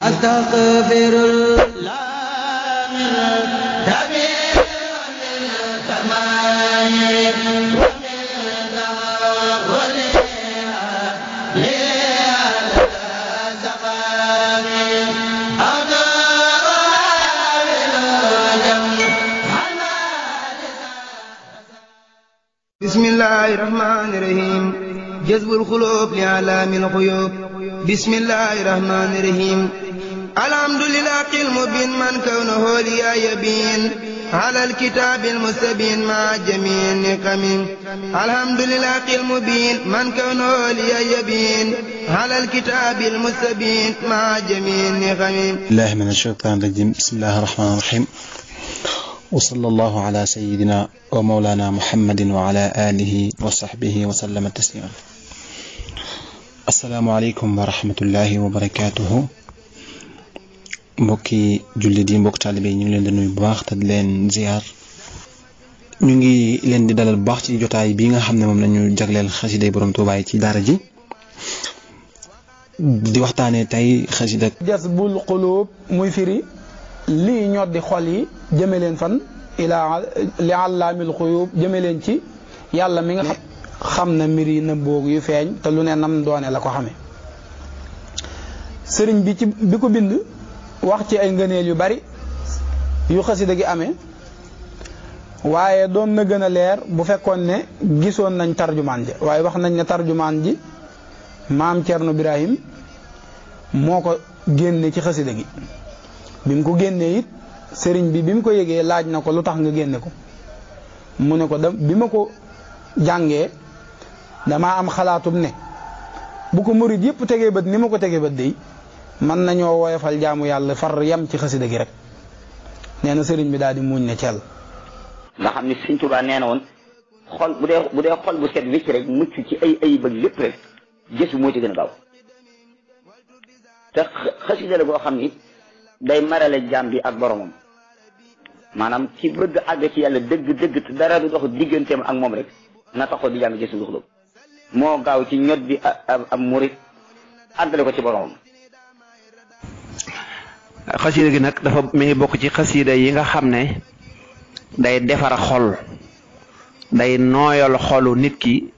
astaghfirullah bismillahi rahmani rahim jazbul xulub li alaamil xuyub bismillahi rahmani rahim alhamdulillah qil mubin man kawnahu liya yabin ala alkitabil mustabin ma jamiin niqamin alhamdulillah qil mubin man kawnahu liya yabin ala alkitabil mustabin ma jamiin niqamin billahi min ashaytan rajim bismillahi rahmani rahim wa sallallahu ala sayyidina wa mawlana muhammadin wa ala alihi wa sahbihi wa sallama taslima assalaamu aleykum wa rahmatullahi wa barakatuhu mbokki jullit yi mbokk taalibe yi ñu ngi leen di nuyu bu baax te di leen ziar ñu ngi leen di dalal bu baax ci jotaay bi nga xam ne moom lañu jagleel xasida borom Tuubaa ci daara ji di waxtaanee tey xasida Jazbul Qulub muy firi lii ñoo di xol yi jëme leen fan ilaa li allaamil xuyub jëme leen ci yàlla mi nga xam na mbir yi nëbboog yu feeñ te lu ne nam doone la ko xame sëriñ bi bi ko bind wax ci ay ngëneel yu bari yu xasida gi amee waaye doon na gën a leer bu fekkoon ne gisoon nañ tarjumaan ji waaye wax nañ ne tarjumaan ji maam Cerno Birahim moo ko génne ci xasida gi bi mu ko génnee it sëriñ bi mu ko yëgee laaj na ko lu tax nga génne ko mu ne ko bi ma ko jàngee damaa am xalaatum ne bu ko murid yëpp tegee bët ni ma ko tegee bët day mën nañoo woyofal jaamu yàlla far yam ci xasida gi rek nee na sëriñ bi daal di muñ ne ceel nga xam ni Sëriñ Tuubaa nee na woon xol bu dee xol bu set wécc rek mucc ci ay bëgg lépp rek gës moo ci gën a gaaw te xasida la goo xam ni day marale jaam bi ak boromam maanaam ci bëgg àgg ci yàlla dëgg te dara du dox digganteem ak moom rek na taxaw di jàng Jazbul Xulub moo gaaw ci ñot bi am murit àggale ko ci boromam. xasida gi nag dafa mi ngi bokk ci xasida yi nga xam ne day defar xol day nooyal xolu nit ki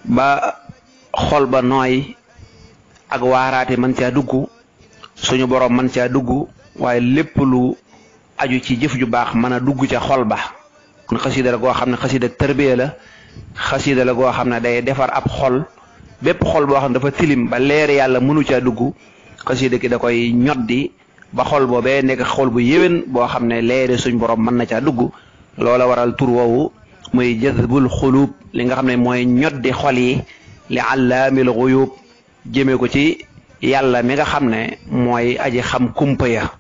ba xol ba nooy ak waaraate mën caa dugg suñu borom mën caa dugg waaye lépp lu aju ci jëf ju baax mën a dugg ca xol ba kon xasida la goo xam ne xasida tarbiya la xasida la goo xam ne day defar ab xol bépp xol boo xam ne dafa tilim ba leer yàlla mënu caa dugg xasida ki da koy ñoddi ba xol boobee nekk xol bu yéwén boo xam ne leeri suñ borom mën na caa dugg loola waral tur woowu muy Jazbul Xulub li nga xam ne mooy ñoddi xol yi li allaamil xuyub jëmee ko ci yàlla mi nga xam ne mooy aji xam kumpa ya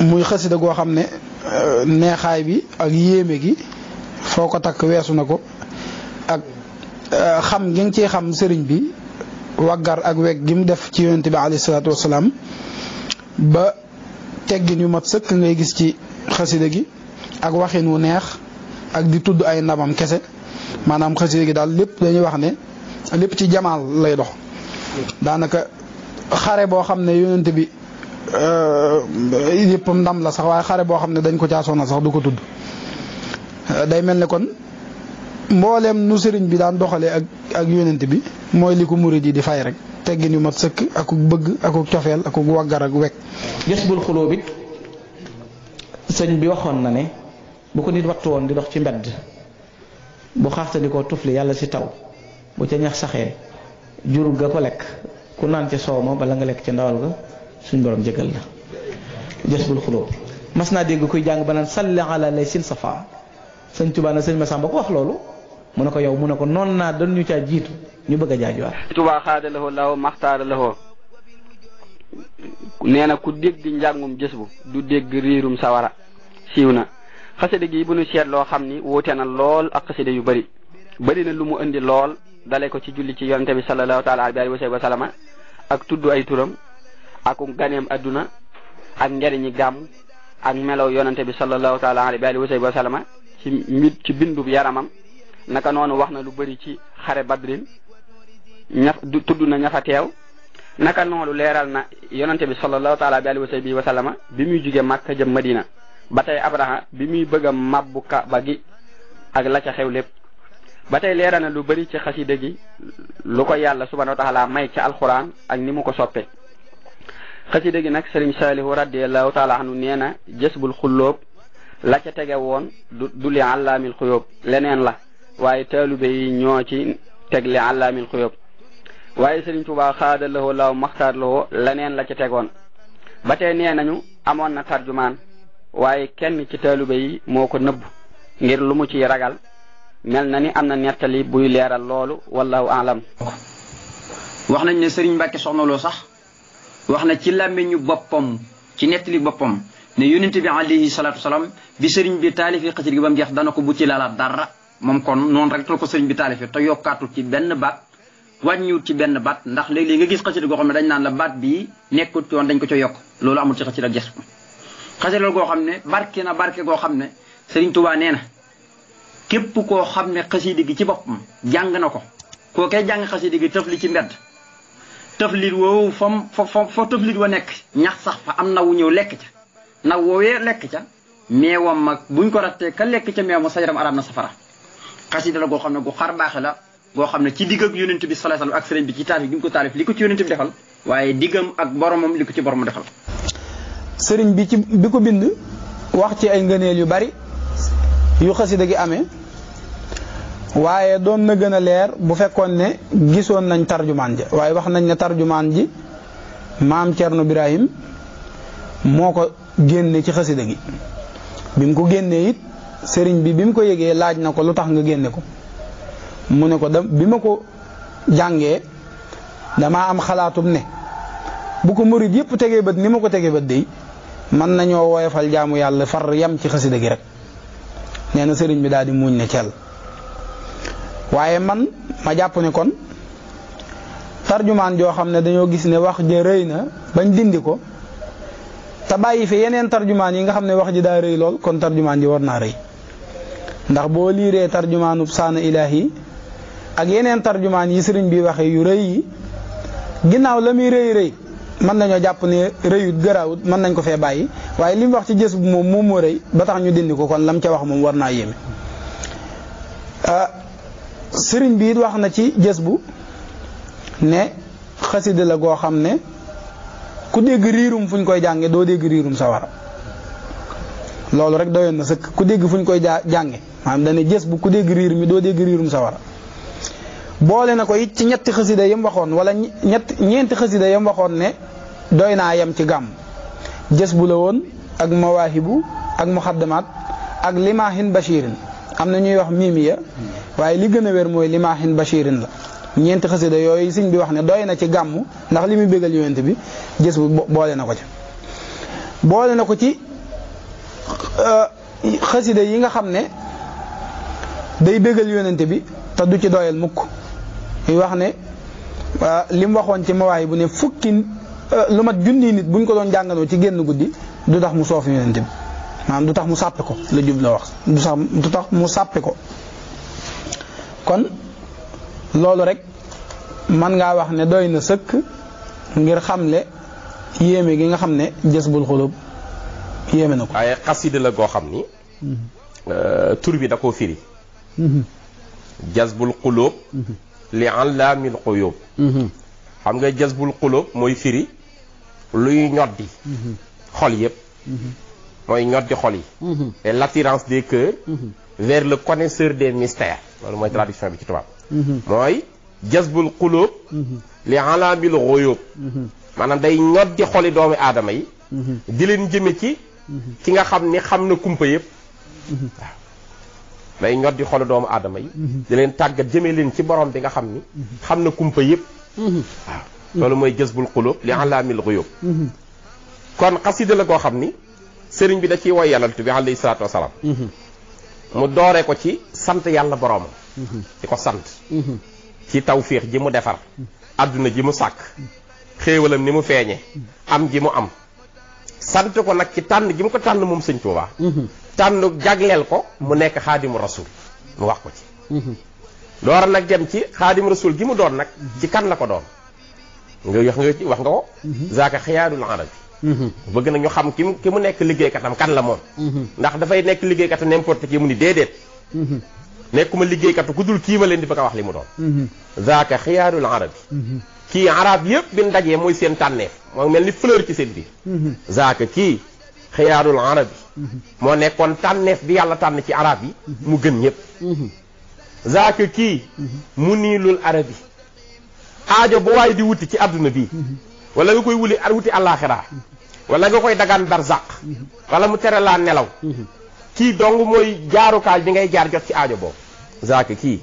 muy xasida goo xam ne neexaay bi ak yéeme gi foo ko takk weesu na ko ak xam gi nga ciy xam sëriñ bi waggar ak weg gi mu def ci yonent bi alayhi salaatu wasalaam ba teggin yu mat sëkk ngay gis ci xasida gi ak waxin wu neex ak di tudd ay ndamam kese maanaam xasida gi daal lépp dañuy wax ne lépp ci jamaal lay dox daanaka xare boo xam ne yonent bi yëpp ndam la sax waaye xare boo xam ne dañ ko caasoona sax du ko tudd day mel ne kon mbooleem nu sëriñ bi daan doxalee ak yonent bi mooy li ko murid yi di fay rek teggin yu mat sëkk ak bëgg ak cofeel ak waggar ak wekk. Jazbul Xulub it sëñ bi waxoon na ne bu ko nit wattu woon di dox ci mbedd bu xaftandi koo tufli yàlla si taw bu ca ñax saxee jur ga ko lekk ku naan ca soow ma bala nga lekk ca ndawal ga suñ borom jégal la. Jazbul Xulub mas naa dégg kuy jàng ba naan salli ala laysin safa sëñ Tuubaa na sëñ Masamba ko wax loolu mu ne ko yow mu ne ko noon naa doon ñu caa jiitu ñu bëgg a jaajuwaat. Tuubaa xaada lahoo law maxtaara lahoo nee na ku dégg njàngum Jazbu du dégg riirum sawara siiw na xasida gi bu nu seet loo xam ni wuute na lool ak xasida yu bëri na lu mu indi lool dale ko ci julli ci yonente bi sallallahu taala alayhi wa sallam ak tudd ay turam ak ganeem adduna ak njariñi gàmm ak melow yonente bi sallallahu taala alayhi wa sallam ci bindub yaramam naka noonu wax na lu bëri ci xare badrin tudd na ña fa teew naka noonu leeral na yonante bi sallallahu taala alayhi wa sallama bi muy jóge Makka jëm Madina ba tey Abraha bi muy bëgg a mabbu Kaaba gi ak la ca xew lépp ba tey leeral na lu bari ci xasida gi lu ko yàlla subhanahu wa taala may ci alquran ak ni mu ko soppe xasida gi nag Sëriñ Saalihu radiyallahu taala anhu nee na Jazbul Xuloob la ca tege woon du li allaamil xuyóob leneen la waaye taalube yi ñoo ci teg li allaamil xuyóob waaye Sëriñ Tuubaa xaada lahoo laaw maxtaar lahoo leneen la ca tegoon ba tey nee nañu amoon na tarjumaan waaye kenn ci taalube yi moo ko nëbb ngir lu mu ci ragal mel na ni am na nettali buy leeral loolu wallahu alam. wax nañ ne Sëriñ Mbàkke Soxna Lo sax wax na ci làmmiñu boppam ci nettali boppam ne yonente bi alayhi salaatu wasalaam bi sëriñ bi taalifi xasida gi ba mu jeex dana ko bu ci laalaat dara moom kon noonu rek la ko sëriñ bi taalifi te yokkaatul ci benn baat wàññiwut ci benn baat ndax léeg-léeg nga gis xasida goo xam ne dañ naan la baat bii nekkut yoon dañ ko ca yokk loolu amul ci xasida ges ko xasida goo xam ne barke na barke goo xam ne Sëriñ Tuubaa nee na képp koo xam ne xasida gi ci boppam jàng na ko koo koy jàng xasida gi tëf li ci mbedd tëflit woowu fa tëflit wa nekk ñax sax fa am nawu ñëw lekk ca naw woowee lekk ca meewam mag buñ ko rattee ka lekk ca meew ma sa yaram araam na safara xasida la goo xam ne gu xar baaxe la goo xam ne ci digg ak yonent bi sallallahu alayhi wasallam ak sëriñ bi ci taalif gi mu ko taalif li ko ci yonent bi defal waaye diggam ak boromam li ko ci boromam defal. sëriñ bi ko bind wax ci ay ngëneel yu bari yu xasida gi amee waaye doon na gën a leer bu fekkoon ne gisoon nañ tarjumaan ja waaye wax nañ ne tarjumaan ji maam Cerno Birahim moo ko génne ci xasida gi bi mu ko génnee it sëriñ bi mu ko yëgee laaj na ko lu tax nga génne ko mu ne ko bi ma ko jàngee damaa am xalaatum ne bu ko murid yëpp tegee bët ni ma ko tegee bët dey mën nañoo woyofal jaamu yàlla far yam ci xasida gi rek nee na sëriñ bi daal di muuñ ne cel waaye man ma jàpp ne kon tarjumaan joo xam ne dañoo gis ne wax ja rëy na bañ dindi ko te bàyyi fi yeneen tarjumaan yi nga xam ne wax ji daa rëy lool kon tarjumaan ji war naa rëy ndax boo liiree tarjumaanub saana ilaahi ak yeneen tarjumaan yi sëriñ bi waxee yu rëy yi ginnaaw la muy rëy mën nañoo jàpp ne rëyut garaawut mën nañ ko fee bàyyi waaye li mu wax ci jës bu moom moo rëy ba tax ñu dindi ko kon lam ca wax moom war naa yéeme sëriñ bi it wax na ci jës bu ne xasida la goo xam ne ku dégg riirum fu ñu koy jànge doo dégg riirum sawara loolu rek doyoon na sëkk ku dégg fu ñu koy jànge maanaam dane jës bu ku dégg riir mi doo dégg riirum sawara boole na ko it ci ñetti xasida yam waxoon wala ñeenti xasida yam waxoon ne doy naa yem ci gàmm jës bu la woon ak mawaahibu ak muxaddamaat ak limaahin bashirin am na ñuy wax miimiya waaye li gën a wér mooy limaahin bashirin la ñeenti xasida yooyu sëñ bi wax ne doy na ci gàmm ndax li muy bégal yonent bi jës bu boole na ko ci boole na ko ci xasida yi nga xam ne day bégal yonent bi te du ci doyal mukk yi wax ne li mu waxoon ci mawaay bu ne fukki lu mat junni nit buñ ko doon jànganoo ci génn guddi du tax mu soof yonent bi maanaam du tax mu sàppe ko la jub la wax du tax mu sàppe ko kon loolu rek man ngaa wax ne doy na sëkk ngir xamle yéeme gi nga xam ne Jazbul Xulub yéeme na ko. waaye xasida la goo xam ni tur bi da koo firi Jazbul Xulub li allaamil xuyub xam nga Jazbul Xulub mooy firi luy ñoddi xol yëpp mooy ñoddi xol yi et l'attirance des cœurs vers le connaisseur des mystères loolu mooy traduction bi ci tubaab mooy Jazbul Xulub li allaamil xuyub maanaam day ñoddi xoli doomi aadama yi di leen jëme ci ki nga xam ni xam na kumpa yëpp waaw day ñoddi xoli doomu aadama yi di leen tàggat jëme leen ci borom bi nga xam ni xam na kumpa yëpp waaw loolu mooy Jazbul Xulub li allaamil xuyub kon xasida la koo xam ni sëriñ bi da ciy woy yonent bi alayhi salaatu wasalaam mu doore ko ci sant yàlla boroomam di ko sant ci tawfiix ji mu defar adduna ji mu sàkk xéewalam ni mu feeñe am ji mu am sant ko nag ci tànn gi mu ko tànn moom sëñ Tuubaa tànn jagleel ko mu nekk xaadimu rasul mu wax ko ci door nag dem ci xaadimu rasul gi mu doon nag ci kan la ko doon wax nga ko zaaka xiyaarul arabi bëgg na ñu xam ki mu nekk liggéeykatam kan la moom ndax dafay nekk liggéeykat n'importe qui mu ni déedéet nekkuma liggéeykatu ku dul kii ma leen di bëgg a wax li mu doon zaaka xiyaarul arabi kii arab yëpp bi ndajee mooy seen tànneef moo mel ni fleur ci seen biir zaaka kii xiyaarul arabi moo nekkoon tànneef bi yàlla tànn ci arab yi mu gën ñëpp zaaka kii mu niilul arabi aajo bu waaye di wuti ci àdduna bi wala nga koy wuti àllaaxira wala nga koy dagaan barzaq wala mu tere laa nelaw kii dong mooy jaarukaay bi ngay jaar jot ci aajo boobu zaaka kii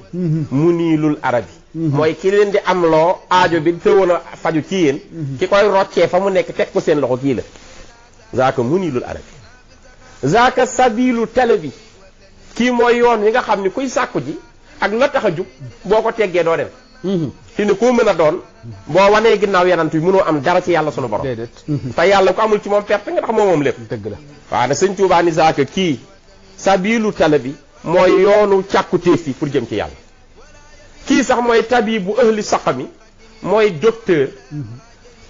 mu niilul arabi mooy ki leen di am loo aajo bi teewoon a faju ci yéen ki koy roccee fa mu nekk teg ko seen loxo kii la zaaka mu niilul arabi zaaka sabilu tele bi kii mooy yoon wi nga xam ni kuy sàkku ji ak la tax a jug boo ko teggee doo dem fi ne koo mën a doon boo wanee ginnaaw yanant bi mënoo am dara ci yàlla sunu borom te yàlla ko amul ci moom perte nga ndax moom lépp dëgg la waaw da sëñ Tuubaa ni zaaka kii sabilu tele bi mooy yoonu càkkutéef yi pour jëm ci yàlla kii sax mooy tabibu ahli saqami mooy docteur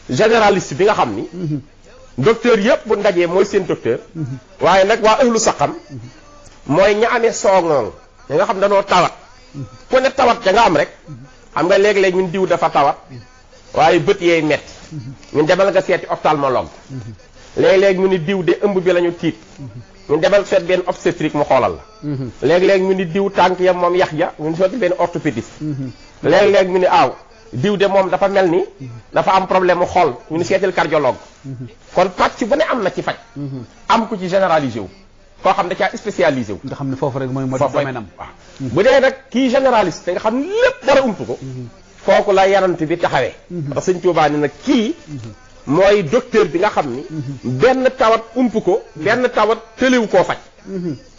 généraliste bi nga xam ni docteur yëpp bu ndajee mooy seen docteur waaye nag waa ahlu saqam mooy ña amee sooŋoŋ ñi nga xam danoo tawat ku ne tawat ja nga am rek xam nga léeg-léeg ñun diw dafa tawat waaye bët yeey metti ñun demal nga seeti ophtalmologue léeg-léeg ñu ni diw de ëmb bi la ñu tiit ñun demal seet benn obstétrique mu xoolal la léeg-léeg ñu ni diw tànk ya moom yax ja ñun seeti benn orthopédiste léeg-léeg ñu ni aaw diw de moom dafa mel ni dafa am problème mu xol ñu ni seetil cardiologue kon pàcc bu ne am na ci faj am ku ci généralisé wu koo xam da caa spécialisé wu nga xam ne foofu rek mooy domaine am waaw bu dee nag kii généraliste nga xam ne lépp dara umtu ko kooku la yanant bi taxawee ndax sëñ Tuubaa ni nag kii mooy docteur bi nga xam ni benn tawat ump ko benn tawat tëlewu koo faj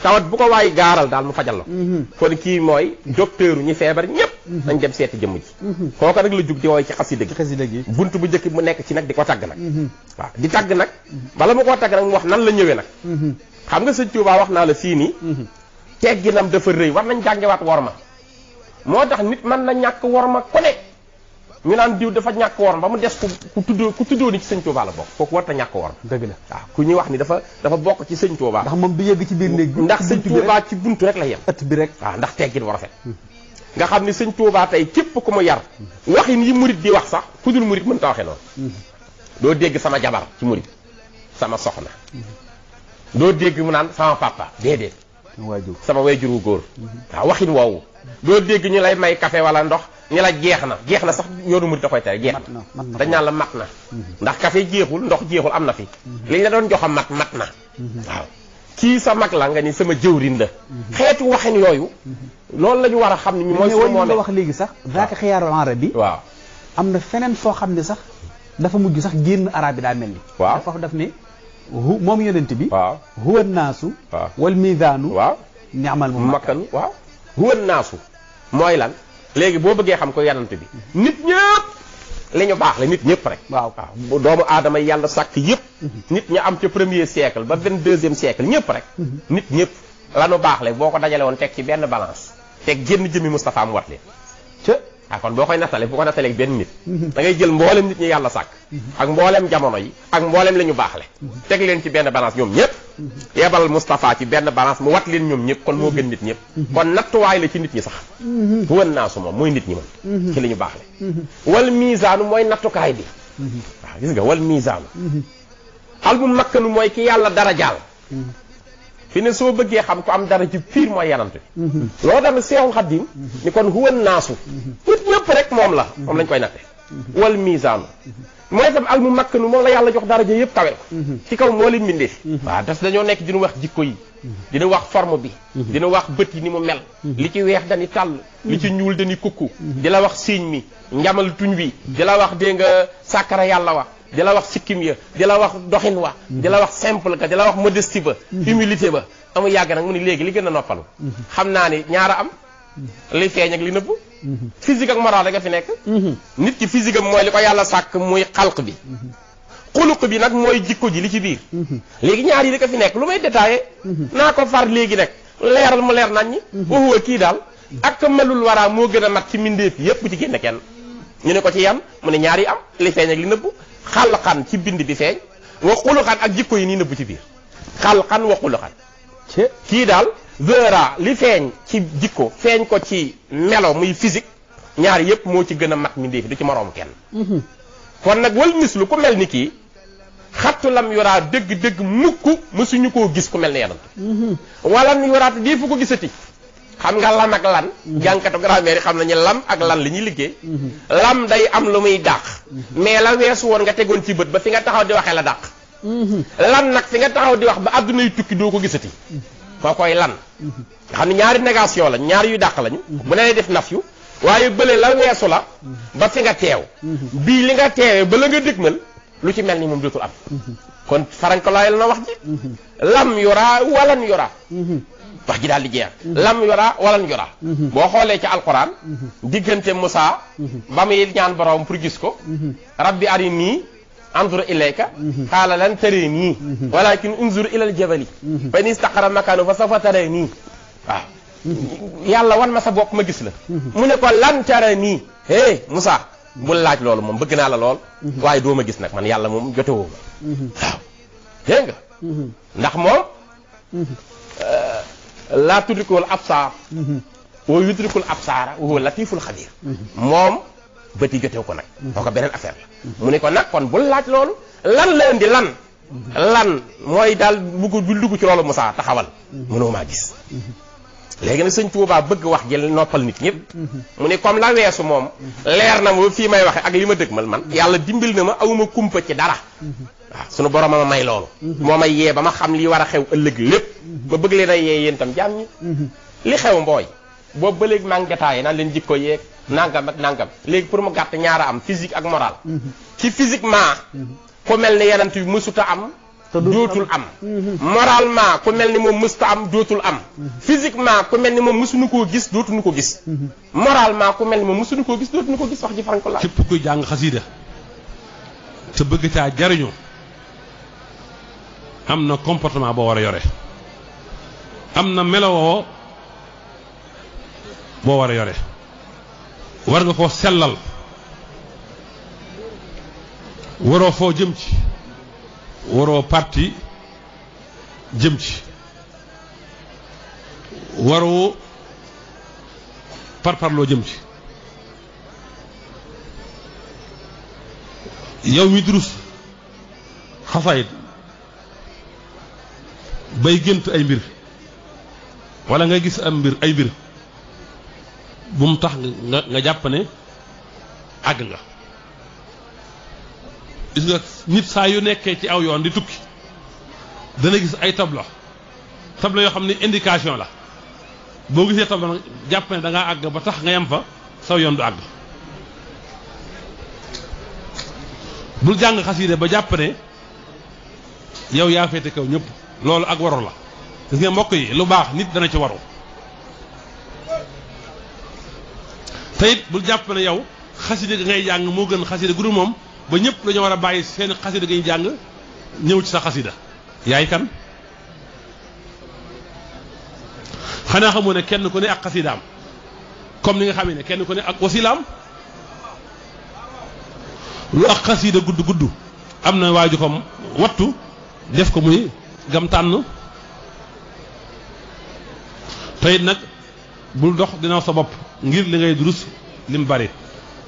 tawat bu ko waaye gaaral daal mu fajal la kon kii mooy docteur ñi feebar ñëpp dañ dem seeti jëmm ji kooku rek la jug di wooy ci xasida gi bunt bu njëkk mu nekk ci nag di ko tagg nag waaw di tagg nag bala mu koo tagg nag mu wax nan la ñëwee nag xam nga sëñ Tuubaa wax naa la fii nii tegginam dafa rëy war nañ jàngewaat worma moo tax nit mën na ñàkk worma ku ne ñu naan diw dafa ñàkk worma ba mu des ku tuddoo ni ci sëñ Tuubaa la bokk kooku war ta ñàkk worma dëgg la waaw ku ñuy wax ni dafa bokk ci sëñ Tuubaa ndax moom du yegg ci biir néeg bi ndax sëñ Tuubaa ci buntu rek la yem ëtt bi rek waaw ndax teggin war a fet nga xam ni sëñ Tuubaa tey képp ku mu yar waxin yi murit di wax sax ku dul murit mën ta waxee noonu doo dégg sama jabar ci murit sama soxna doo dégg mu naan sama papa déedéet sama waajur wu góor waaw waxin woowu doo dégg ñu lay may café wala ndox ñu la jeex na sax yoonu murit da koy tere jeex na dañ naan la mat na ndax café jeexul ndox jeexul am na fi liñ la doon joxa mat na waaw kii sa mag la nga ni sama jëwrin la xeetu waxin yooyu loolu la ñu war a xam ne ñu mooy su moom nga wax léegi sax zaaka xiyaarul arabi waaw am na feneen foo xam ne sax dafa mujj sax génn arab bi daa mel ni waaw foofu daf ne moom yonent bi waaw huwa naasu wal miizaanu waaw ni'mal mu makkanu waaw huwa naasu mooy lan léegi boo bëggee xam ko yonent bi nit ñëpp li ñu baax la nit ñëpp rek waaw doomu aadama yi yàlla sàkk yëpp nit ña am ca premier siècle ba 22e siècle ñëpp rek nit ñëpp lanu baax la boo ko dajale woon teg ci benn balance teg génn jëmmi Moustapha mu wat leen kon boo koy nattale bu ko nattalee benn nit da ngay jël mboolem nit ñi yàlla sàkk ak mboolem jamono yi ak mboolem la ñu baaxle teg leen ci benn balance ñoom ñëpp yebal Moustapha ci benn balance mu wat leen ñoom ñëpp kon moo gën nit ñëpp kon nattuwaay la ci nit ñi sax wan naa su moom mooy nit ñi moom ci li ñu baaxle wal miisaanu mooy nattukaay bi waaw gis nga wal miisaanu al mu makkanu mooy ki yàlla dara jaal fi ne soo bëggee xam ko am dara ci piir mooy yanant bi loolu tamit Seexul Xadiim ni kon huwan naasu nit ñëpp rek moom la moom lañ koy natte wal miisaanu mooy tam al mu makkanu moom la yàlla jox daraja yëpp tawel ko ci kaw moo leen bindee fi waaw daf dañoo nekk dina wax jikko yi dina wax forme bi dina wax bët yi ni mu mel li ci weex dani tàll li ci ñuul dani kukku di la wax siiñ mi njamal tuñ wi di la wax dégg nga sàkkara yàlla wa di la wax sikkim ya di la wax doxin wa di la wax simple ka di la wax modestie ba humilité ba amu yàgg nag mu ni léegi li gën a noppalu xam naa ni ñaara am li feeñ ak li nëbb physique ak moral rek a fi nekk nit ki physique am mooy li ko yàlla sàkk muy xalq bi xuluq bi nag mooy jikko ji li ci biir léegi ñaar yi rek a fi nekk lu may détaillé naa ko far léegi nag leeral mu leer nañ ñi waxuwa kii daal ak melul waraa moo gën a mat ci mbindeef yépp bu ci génne kenn ñu ne ko ci yan mu ne ñaar yi am li feeñ ak li nëbb xalqan ci bind bi feeñ wa xuluqan ak jikko yi nii nëbb ci biir xalqan wa xuluqan kii daal vera li feeñ ci jikko feeñ ko ci melo muy physique ñaar yépp moo ci gën a mat mi ndéefi du ci moroom kenn kon nag wal mislu ku mel ni kii xattu lam yoraa dëgg-dëgg mukk mësuñu koo gis ku mel ni yanant walam yoraat dii fu ko gisati xam nga lam ak lan jànkatu grammaire yi xam nañu lam ak lan li ñuy liggéey lam day am lu muy dàq mais la weesu woon nga tegoon ci bët ba fi nga taxaw di waxee la dàq lan nag fi nga taxaw di wax ba àdduna yu tukki doo ko gisati koo koy lan nga xam ne ñaari négation la ñaari yu dàq lañu bu ne def naf yu waaye bële la weesu la ba fi nga teew bii li nga teewee ba la nga dégmal lu ci mel ni moom dootul am kon farankolaayal na wax ji lam yora walan yora wax ji daal di jeex lam yora walan yora boo xoolee ci alquran diggante Moussa ba muy ñaan borom pour gis ko rabbi arini anzur ilayka qaala lan tarini walakin unzur ila aljabali fa in istaqara makanu fa sawfa tarini waaw yàlla wan ma sa bopp ma gis la mu ne ko lan tarini hé Moussa bul laaj loolu moom bëgg naa la lool waaye doo ma gis nag man yàlla moom jotewoo ma waaw dégg nga ndax moom laa tudrikul absaar wa yudrikul absaara wa huwa latiful xabir moom bëti jotew ko nag boo ko beneen affaire la mu ne ko nag kon bul laaj loolu lan la indi lan mooy daal bugg dugg ci loolu Moussa taxawal mënoo maa gis léegi nag sëñ Tuubaa bëgg wax jël noppal nit ñëpp mu ne comme la weesu moom leer na ma fii may waxe ak li ma dëgmal man yàlla dimbil na ma awuma kumpa ci dara waaw sunu borom ma may loolu moo may yee ba ma xam li war a xew ëllëg lépp ba bëgg leen a yee yéen tam jaam ñi li xew mbooy boobu ba léegi maa ngi détaillé naan leen jikko yeeg nangam ak nangam léegi pour mu gàtt ñaara am physique ak moral ci physiquement ku mel ni yenant bi mësuta am dootul am moralement ku mel ni moom mësuta am dootul am physiquement ku mel ni moom mësuñu koo gis dootuñu ko gis moralement ku mel ni moom mësuñu koo gis dootuñu ko gis wax ji franko la képp kuy jàng xasiida te bëgg caa jariñu am na comportement boo war a yore am na melowoo boo war a yore war nga koo sellal waroo foo jëm ci waroo parti jëm ci waroo parparloo jëm ci yow mi durus xasaayit bay gént ay mbir wala nga gis am mbir ay mbir bu mu tax nga jàpp ne àgg nga gis nga nit saa yu nekkee ci aw yoon di tukki dana gis ay tableau yoo xam ne indication la boo gisee tableau nag jàpp ne da ngaa àgg ba tax nga yem fa saw yoon du àgg bul jàng xasiide ba jàpp ne yow yaa féete kaw ñëpp loolu ak waru la gis nga mbokk yi lu baax nit dana ci waru te it bul jàpp ne yow xaside ga ngay jàng moo gën xaside gu dul moom ba ñëpp dañoo war a bàyyi seen xaside ga ñu jàng ñëw ci sa xasida yaay kan xanaa xamoo ne kenn ku ne ak xasidaam comme ni nga xamee ne kenn ku ne ak wasilaam lu ak xasida gudd gudd am na waaju ko wattu def ko muy gam tànn te it nag bul dox dina sa bopp ngir li ngay durus lim bari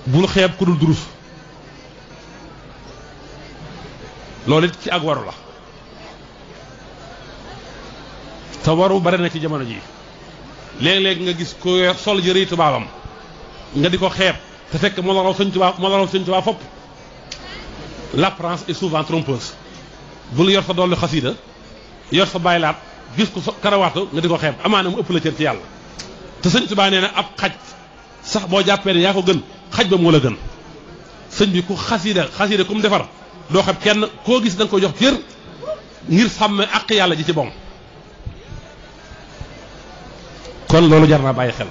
bul xeeb ku dul durus loolu it ci ak waru la te waru bari na ci jamono ji léeg-léeg nga gis ko sol yëre tubaabam nga di ko xeeb te fekk moo la raw sëñ tubaab fopp l'apparence est souvent trompeuse bul yor sa dolli xasiida yor sa bàyyilaat gis ko karawaatu nga di ko xeeb amaana mu ëpp la cër ci yàlla te sëñ Tuubaa nee na ab xaj sax boo jàppee ne yaa ko gën xaj ba moo la gën sëñ bi ku xasiida ku mu defar doo xam kenn koo gis da nga ko jox cër ngir sàmm ak yàlla ji ci bom kon loolu jar naa bàyyi xel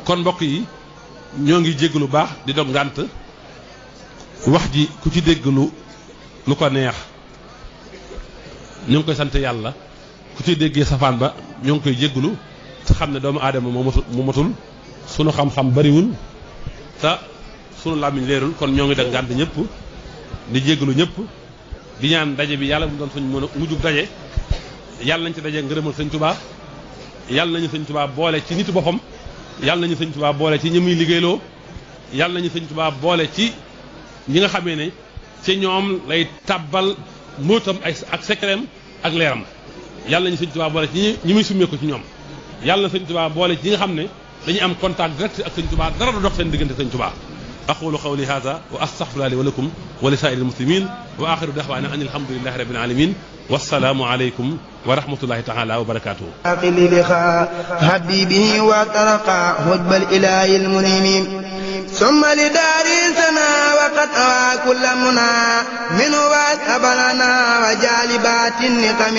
kon mbokk yi ñoo ngi jégg lu baax di dog ngànt wax ji ku ci dégg lu ko neex ñu ngi koy sant yàlla ku ci déggee safaan ba ñoo ngi koy jégglu te xam ne doomu aadama mu matul sunu xam-xam bariwul te sunu làmmiñ leerul kon ñoo ngi da ngànt ñëpp di jéggalu ñëpp di ñaan daje bi yàlla mu doon suñ mën a mujjug daje yàlla nañ ci daje ngërëmal sëñ Tuubaa yàlla nañu sëñ Tuubaa boole ci nitu boppam yàlla nañu sëñ Tuubaa boole ci ñi muy liggéeyloo yàlla nañu sëñ Tuubaa boole ci ñi nga xamee ne ci ñoom lay tàbbal mbóotam ak secretam ak leeram yàlla nañu sëñ Tuubaa boole ci ñi muy summee ko ci ñoom yàlla na sëñ Tuubaa boole ci ñi nga xam ne dañuy am contact direct ak sëñ Tuubaa dara du dox seen diggante sëñ Tuubaa aqulu qawli hadha wa astaghfirullaha li wa lakum wa li sa'iril muslimin wa akhiru da'wana anil hamdulillahi rabbil alamin wassalaamu alaykum wa rahmatullahi ta'ala wa barakatuh aqili liqa habibi wa taraqa hudbal ilahil munimi ثم لدار سنا وقد أوى كل منا منه وأسأبلنا وجالبات النقم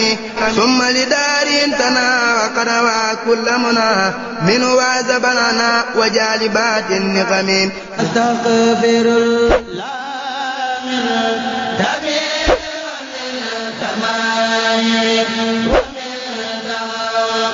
ثم لدار سنا وقد أوى كل منا منه وأسأبلنا وجالبات النقم أستغفر الله من دمي ومن دمائي ومن دمائي